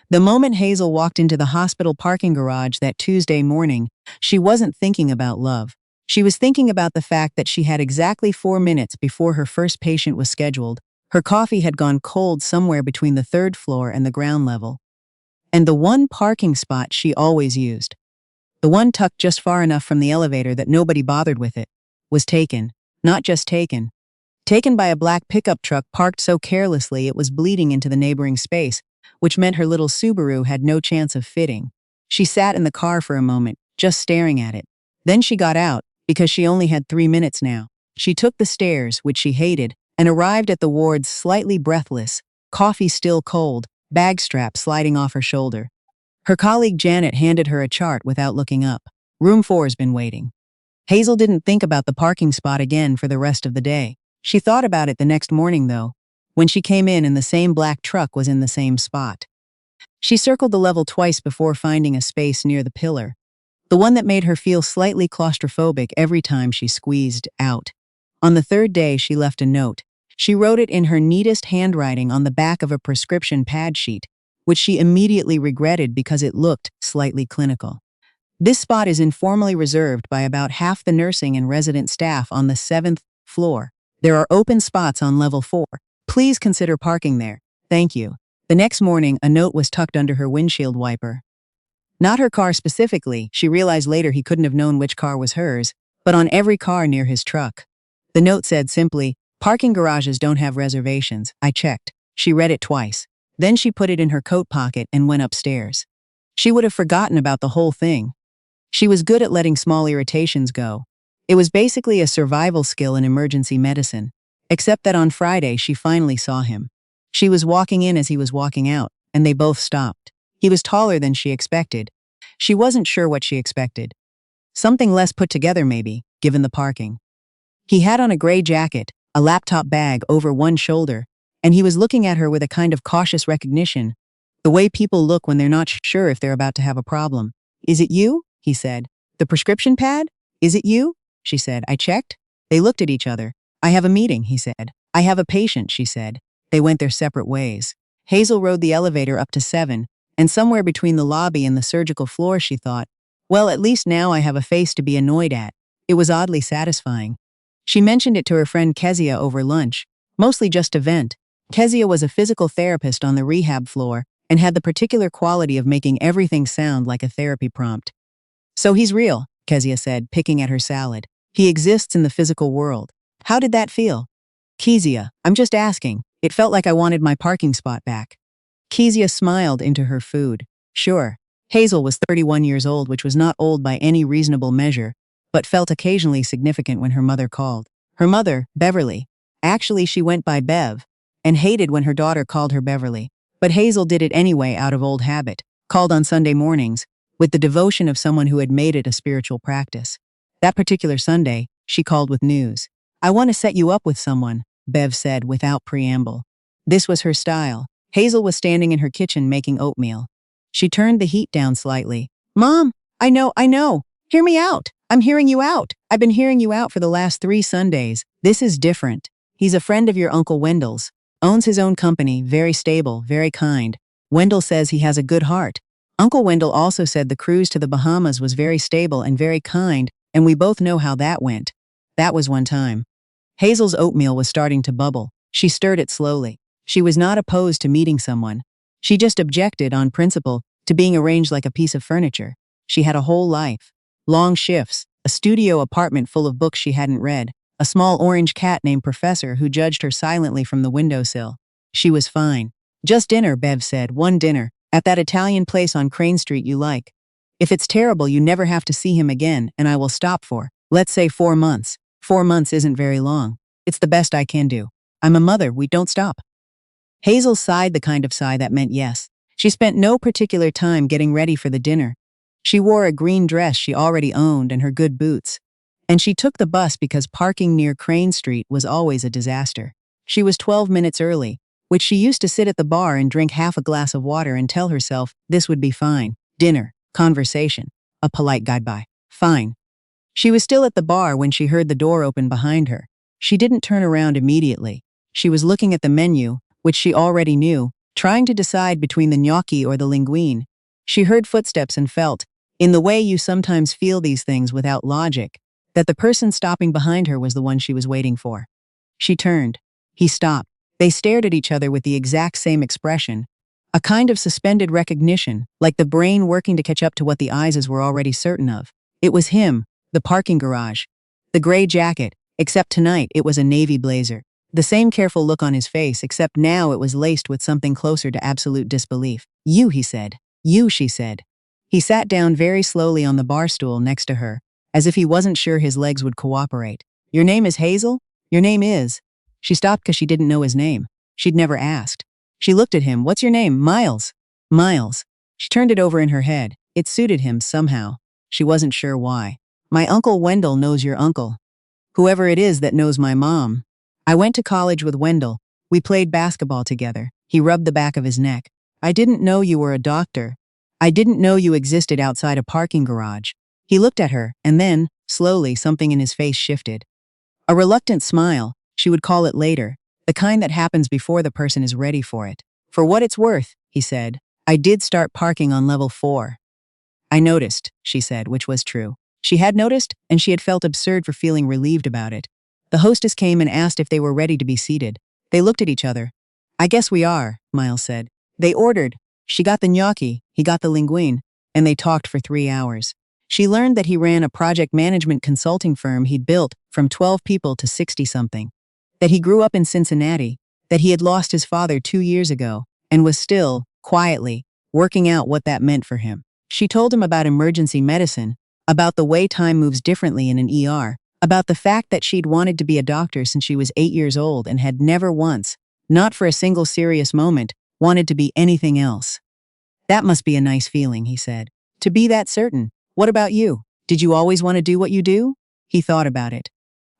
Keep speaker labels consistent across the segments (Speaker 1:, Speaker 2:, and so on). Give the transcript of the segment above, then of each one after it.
Speaker 1: The moment Hazel walked into the hospital parking garage that Tuesday morning, she wasn't thinking about love. She was thinking about the fact that she had exactly 4 minutes before her first patient was scheduled. Her coffee had gone cold somewhere between the third floor and the ground level. And the one parking spot she always used, the one tucked just far enough from the elevator that nobody bothered with it, was taken. Not just taken. Taken by a black pickup truck parked so carelessly it was bleeding into the neighboring space, which meant her little Subaru had no chance of fitting. She sat in the car for a moment, just staring at it. Then she got out, because she only had 3 minutes now. She took the stairs, which she hated, and arrived at the wards slightly breathless, coffee still cold, bag strap sliding off her shoulder. Her colleague Janet handed her a chart without looking up. Room 4's been waiting. Hazel didn't think about the parking spot again for the rest of the day. She thought about it the next morning, though, when she came in and the same black truck was in the same spot. She circled the level twice before finding a space near the pillar, the one that made her feel slightly claustrophobic every time she squeezed out. On the third day, she left a note. She wrote it in her neatest handwriting on the back of a prescription pad sheet, which she immediately regretted because it looked slightly clinical. This spot is informally reserved by about half the nursing and resident staff on the 7th floor. There are open spots on level 4. Please consider parking there. Thank you. The next morning, a note was tucked under her windshield wiper. Not her car specifically, she realized later he couldn't have known which car was hers, but on every car near his truck. The note said simply, "Parking garages don't have reservations. I checked." She read it twice. Then she put it in her coat pocket and went upstairs. She would have forgotten about the whole thing. She was good at letting small irritations go. It was basically a survival skill in emergency medicine, except that on Friday she finally saw him. She was walking in as he was walking out, and they both stopped. He was taller than she expected. She wasn't sure what she expected. Something less put together maybe, given the parking. He had on a gray jacket, a laptop bag over one shoulder, and he was looking at her with a kind of cautious recognition, the way people look when they're not sure if they're about to have a problem. "Is it you?" he said. "The prescription pad? Is it you?" She said. "I checked." They looked at each other. "I have a meeting," he said. "I have a patient," she said. They went their separate ways. Hazel rode the elevator up to 7, and somewhere between the lobby and the surgical floor she thought, well, at least now I have a face to be annoyed at. It was oddly satisfying. She mentioned it to her friend Kezia over lunch, mostly just to vent. Kezia was a physical therapist on the rehab floor and had the particular quality of making everything sound like a therapy prompt. "So he's real," Kezia said, picking at her salad. "He exists in the physical world. How did that feel?" "Kezia, I'm just asking. It felt like I wanted my parking spot back." Kezia smiled into her food. "Sure." Hazel was 31 years old, which was not old by any reasonable measure, but felt occasionally significant when her mother called. Her mother, Beverly. Actually, she went by Bev, and hated when her daughter called her Beverly. But Hazel did it anyway out of old habit, called on Sunday mornings, with the devotion of someone who had made it a spiritual practice. That particular Sunday, she called with news. "I want to set you up with someone," Bev said without preamble. This was her style. Hazel was standing in her kitchen making oatmeal. She turned the heat down slightly. "Mom, I know. Hear me out. I'm hearing you out. I've been hearing you out for the last 3 Sundays. This is different. He's a friend of your Uncle Wendell's. Owns his own company, very stable, very kind. Wendell says he has a good heart. Uncle Wendell also said the cruise to the Bahamas was very stable and very kind, and we both know how that went. That was one time." Hazel's oatmeal was starting to bubble. She stirred it slowly. She was not opposed to meeting someone. She just objected, on principle, to being arranged like a piece of furniture. She had a whole life. Long shifts, a studio apartment full of books she hadn't read, a small orange cat named Professor who judged her silently from the windowsill. She was fine. "Just dinner," Bev said, "one dinner, at that Italian place on Crane Street you like. If it's terrible, you never have to see him again, and I will stop for, let's say 4 months. 4 months isn't very long. It's the best I can do. I'm a mother, we don't stop." Hazel sighed the kind of sigh that meant yes. She spent no particular time getting ready for the dinner. She wore a green dress she already owned and her good boots. And she took the bus because parking near Crane Street was always a disaster. She was 12 minutes early, which she used to sit at the bar and drink half a glass of water and tell herself this would be fine. Dinner, conversation, a polite goodbye. Fine. She was still at the bar when she heard the door open behind her. She didn't turn around immediately. She was looking at the menu, which she already knew, trying to decide between the gnocchi or the linguine. She heard footsteps and felt, in the way you sometimes feel these things without logic, that the person stopping behind her was the one she was waiting for. She turned. He stopped. They stared at each other with the exact same expression, a kind of suspended recognition, like the brain working to catch up to what the eyes were already certain of. It was him, the parking garage. The gray jacket, except tonight it was a navy blazer. The same careful look on his face, except now it was laced with something closer to absolute disbelief. You, he said. You, she said. He sat down very slowly on the bar stool next to her, as if he wasn't sure his legs would cooperate. Your name is Hazel? Your name is. She stopped because she didn't know his name. She'd never asked. She looked at him. What's your name? Miles. Miles. She turned it over in her head. It suited him somehow. She wasn't sure why. My uncle Wendell knows your uncle. Whoever it is that knows my mom. I went to college with Wendell. We played basketball together. He rubbed the back of his neck. I didn't know you were a doctor. I didn't know you existed outside a parking garage. He looked at her, and then, slowly, something in his face shifted. A reluctant smile, she would call it later, the kind that happens before the person is ready for it. For what it's worth, he said, I did start parking on level 4. I noticed, she said, which was true. She had noticed, and she had felt absurd for feeling relieved about it. The hostess came and asked if they were ready to be seated. They looked at each other. I guess we are, Miles said. They ordered. She got the gnocchi, he got the linguine, and they talked for 3 hours. She learned that he ran a project management consulting firm he'd built from 12 people to 60-something. That he grew up in Cincinnati, that he had lost his father 2 years ago, and was still, quietly, working out what that meant for him. She told him about emergency medicine, about the way time moves differently in an ER, about the fact that she'd wanted to be a doctor since she was 8 years old and had never once, not for a single serious moment, wanted to be anything else. That must be a nice feeling, he said. To be that certain. What about you? Did you always want to do what you do? He thought about it.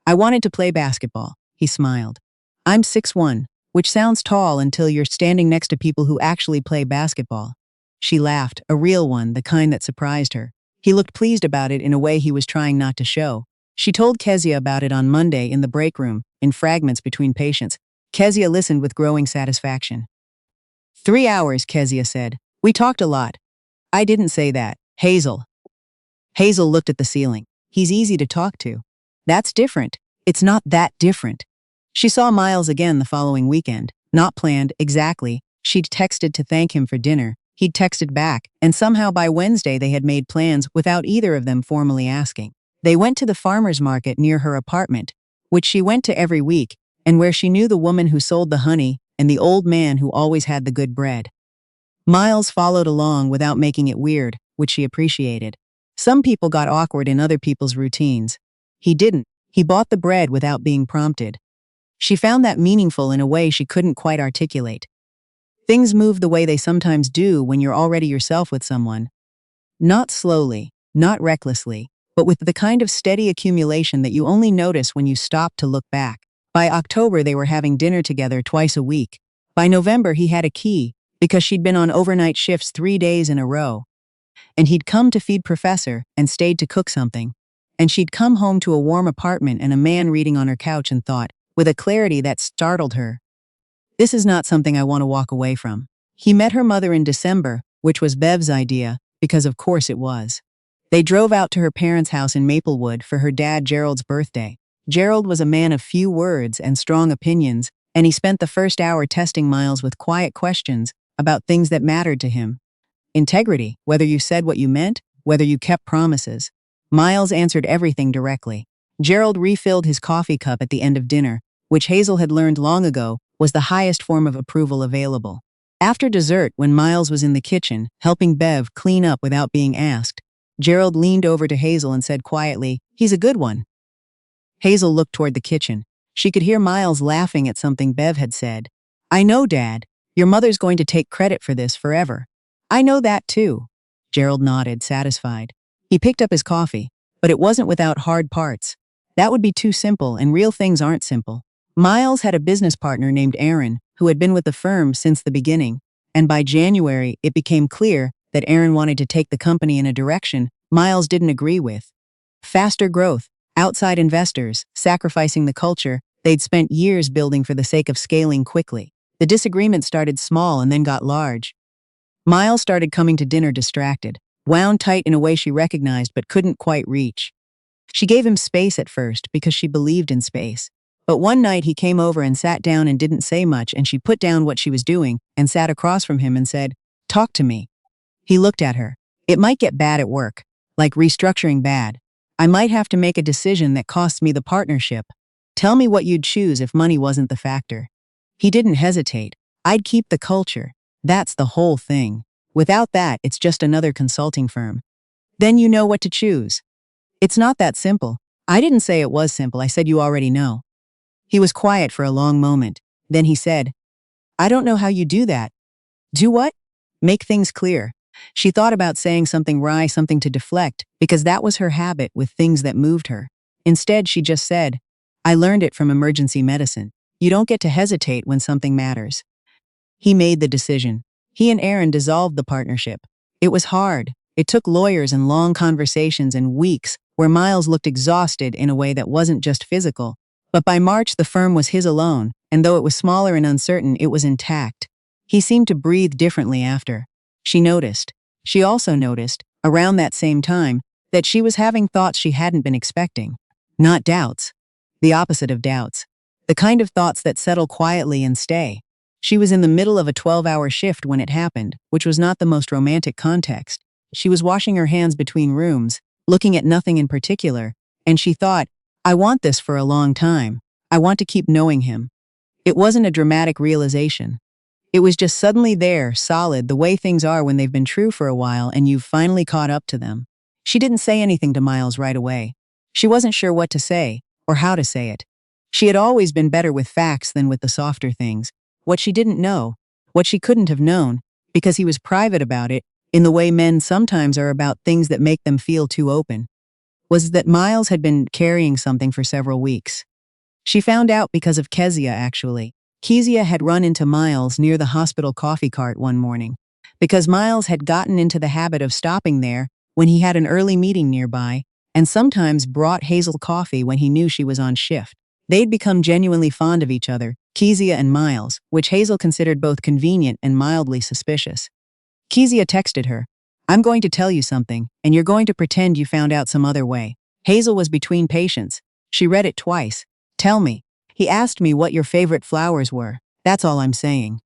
Speaker 1: I wanted to play basketball, he smiled. I'm 6'1", which sounds tall until you're standing next to people who actually play basketball. She laughed, a real one, the kind that surprised her. He looked pleased about it in a way he was trying not to show. She told Kezia about it on Monday in the break room, in fragments between patients. Kezia listened with growing satisfaction. 3 hours, Kezia said. We talked a lot. I didn't say that. Hazel. Hazel looked at the ceiling. He's easy to talk to. That's different. It's not that different. She saw Miles again the following weekend. Not planned, exactly. She'd texted to thank him for dinner. He'd texted back, and somehow by Wednesday they had made plans without either of them formally asking. They went to the farmer's market near her apartment, which she went to every week, and where she knew the woman who sold the honey and the old man who always had the good bread. Miles followed along without making it weird, which she appreciated. Some people got awkward in other people's routines. He didn't. He bought the bread without being prompted. She found that meaningful in a way she couldn't quite articulate. Things move the way they sometimes do when you're already yourself with someone. Not slowly, not recklessly, but with the kind of steady accumulation that you only notice when you stop to look back. By October, they were having dinner together twice a week. By November, he had a key, because she'd been on overnight shifts 3 days in a row. And he'd come to feed Professor and stayed to cook something. And she'd come home to a warm apartment and a man reading on her couch and thought, with a clarity that startled her, this is not something I want to walk away from. He met her mother in December, which was Bev's idea, because of course it was. They drove out to her parents' house in Maplewood for her dad Gerald's birthday. Gerald was a man of few words and strong opinions, and he spent the first hour testing Miles with quiet questions about things that mattered to him. Integrity, whether you said what you meant, whether you kept promises. Miles answered everything directly. Gerald refilled his coffee cup at the end of dinner, which Hazel had learned long ago was the highest form of approval available. After dessert, when Miles was in the kitchen, helping Bev clean up without being asked, Gerald leaned over to Hazel and said quietly, "He's a good one." Hazel looked toward the kitchen. She could hear Miles laughing at something Bev had said. "I know, Dad. Your mother's going to take credit for this forever." "I know that too." Gerald nodded, satisfied. He picked up his coffee, but it wasn't without hard parts. That would be too simple, and real things aren't simple. Miles had a business partner named Aaron, who had been with the firm since the beginning, and by January it became clear that Aaron wanted to take the company in a direction Miles didn't agree with. Faster growth, outside investors, sacrificing the culture they'd spent years building for the sake of scaling quickly. The disagreement started small and then got large. Miles started coming to dinner distracted, wound tight in a way she recognized but couldn't quite reach. She gave him space at first because she believed in space. But one night he came over and sat down and didn't say much, and she put down what she was doing and sat across from him and said, "Talk to me." He looked at her. "It might get bad at work, like restructuring bad. I might have to make a decision that costs me the partnership. Tell me what you'd choose if money wasn't the factor." He didn't hesitate. "I'd keep the culture. That's the whole thing. Without that, it's just another consulting firm." "Then you know what to choose." "It's not that simple." "I didn't say it was simple. I said you already know." He was quiet for a long moment. Then he said, "I don't know how you do that." "Do what?" "Make things clear." She thought about saying something wry, something to deflect, because that was her habit with things that moved her. Instead, she just said, "I learned it from emergency medicine. You don't get to hesitate when something matters." He made the decision. He and Aaron dissolved the partnership. It was hard. It took lawyers and long conversations and weeks where Miles looked exhausted in a way that wasn't just physical. But by March, the firm was his alone, and though it was smaller and uncertain, it was intact. He seemed to breathe differently after. She noticed. She also noticed, around that same time, that she was having thoughts she hadn't been expecting. Not doubts. The opposite of doubts. The kind of thoughts that settle quietly and stay. She was in the middle of a 12-hour shift when it happened, which was not the most romantic context. She was washing her hands between rooms, looking at nothing in particular, and she thought, "I want this for a long time. I want to keep knowing him." It wasn't a dramatic realization. It was just suddenly there, solid, the way things are when they've been true for a while and you've finally caught up to them. She didn't say anything to Miles right away. She wasn't sure what to say, or how to say it. She had always been better with facts than with the softer things. What she didn't know, what she couldn't have known, because he was private about it, in the way men sometimes are about things that make them feel too open, was that Miles had been carrying something for several weeks. She found out because of Kezia, actually. Kezia had run into Miles near the hospital coffee cart one morning. Because Miles had gotten into the habit of stopping there when he had an early meeting nearby, and sometimes brought Hazel coffee when he knew she was on shift. They'd become genuinely fond of each other, Kezia and Miles, which Hazel considered both convenient and mildly suspicious. Kezia texted her, "I'm going to tell you something, and you're going to pretend you found out some other way." Hazel was between patients. She read it twice. "Tell me. He asked me what your favorite flowers were. That's all I'm saying."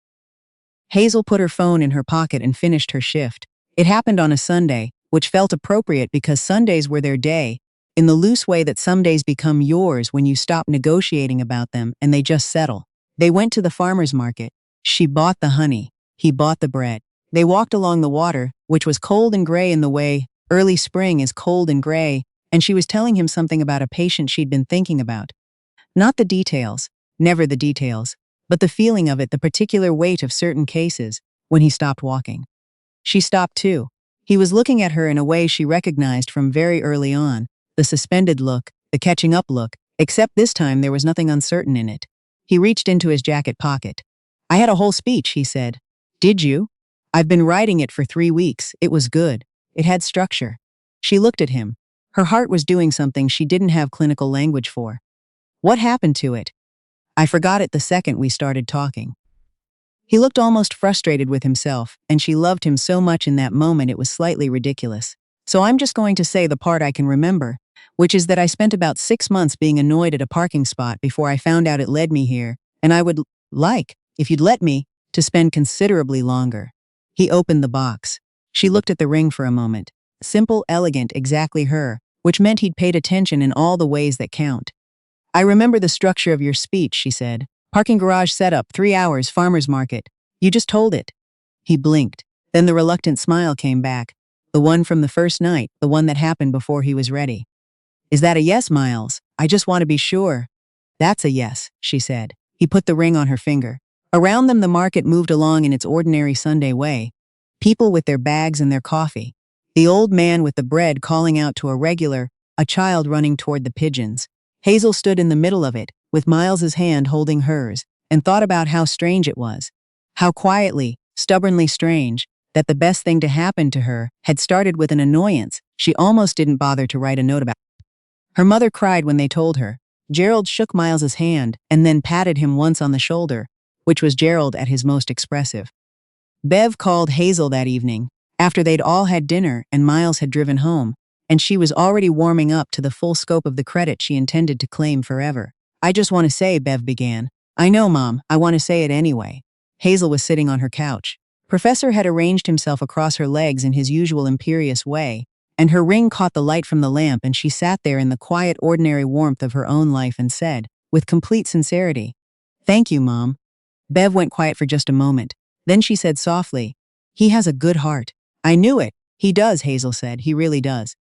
Speaker 1: Hazel put her phone in her pocket and finished her shift. It happened on a Sunday, which felt appropriate because Sundays were their day, in the loose way that some days become yours when you stop negotiating about them and they just settle. They went to the farmer's market. She bought the honey. He bought the bread. They walked along the water, which was cold and gray in the way early spring is cold and gray, and she was telling him something about a patient she'd been thinking about. Not the details, never the details, but the feeling of it, the particular weight of certain cases, when he stopped walking. She stopped too. He was looking at her in a way she recognized from very early on, the suspended look, the catching up look, except this time there was nothing uncertain in it. He reached into his jacket pocket. "I had a whole speech," he said. "Did you?" "I've been writing it for 3 weeks. It was good. It had structure." She looked at him. Her heart was doing something she didn't have clinical language for. "What happened to it?" "I forgot it the second we started talking." He looked almost frustrated with himself, and she loved him so much in that moment it was slightly ridiculous. "So I'm just going to say the part I can remember, which is that I spent about 6 months being annoyed at a parking spot before I found out it led me here, and I would like, if you'd let me, to spend considerably longer." He opened the box. She looked at the ring for a moment. Simple, elegant, exactly her, which meant he'd paid attention in all the ways that count. "I remember the structure of your speech," she said. "Parking garage setup, 3 hours, farmer's market. You just told it." He blinked. Then the reluctant smile came back. The one from the first night, the one that happened before he was ready. "Is that a yes, Miles? I just want to be sure." "That's a yes," she said. He put the ring on her finger. Around them the market moved along in its ordinary Sunday way. People with their bags and their coffee. The old man with the bread calling out to a child running toward the pigeons. Hazel stood in the middle of it, with Miles's hand holding hers, and thought about how strange it was. How quietly, stubbornly strange, that the best thing to happen to her had started with an annoyance she almost didn't bother to write a note about. Her mother cried when they told her. Gerald shook Miles's hand and then patted him once on the shoulder, which was Gerald at his most expressive. Bev called Hazel that evening, after they'd all had dinner and Miles had driven home, and she was already warming up to the full scope of the credit she intended to claim forever. I just want to say, Bev began. I know, Mom, I want to say it anyway. Hazel was sitting on her couch. Professor had arranged himself across her legs in his usual imperious way, and her ring caught the light from the lamp and she sat there in the quiet, ordinary warmth of her own life and said, with complete sincerity, "Thank you, Mom." Bev went quiet for just a moment. Then she said softly, "He has a good heart." "I knew it. He does," Hazel said. "He really does."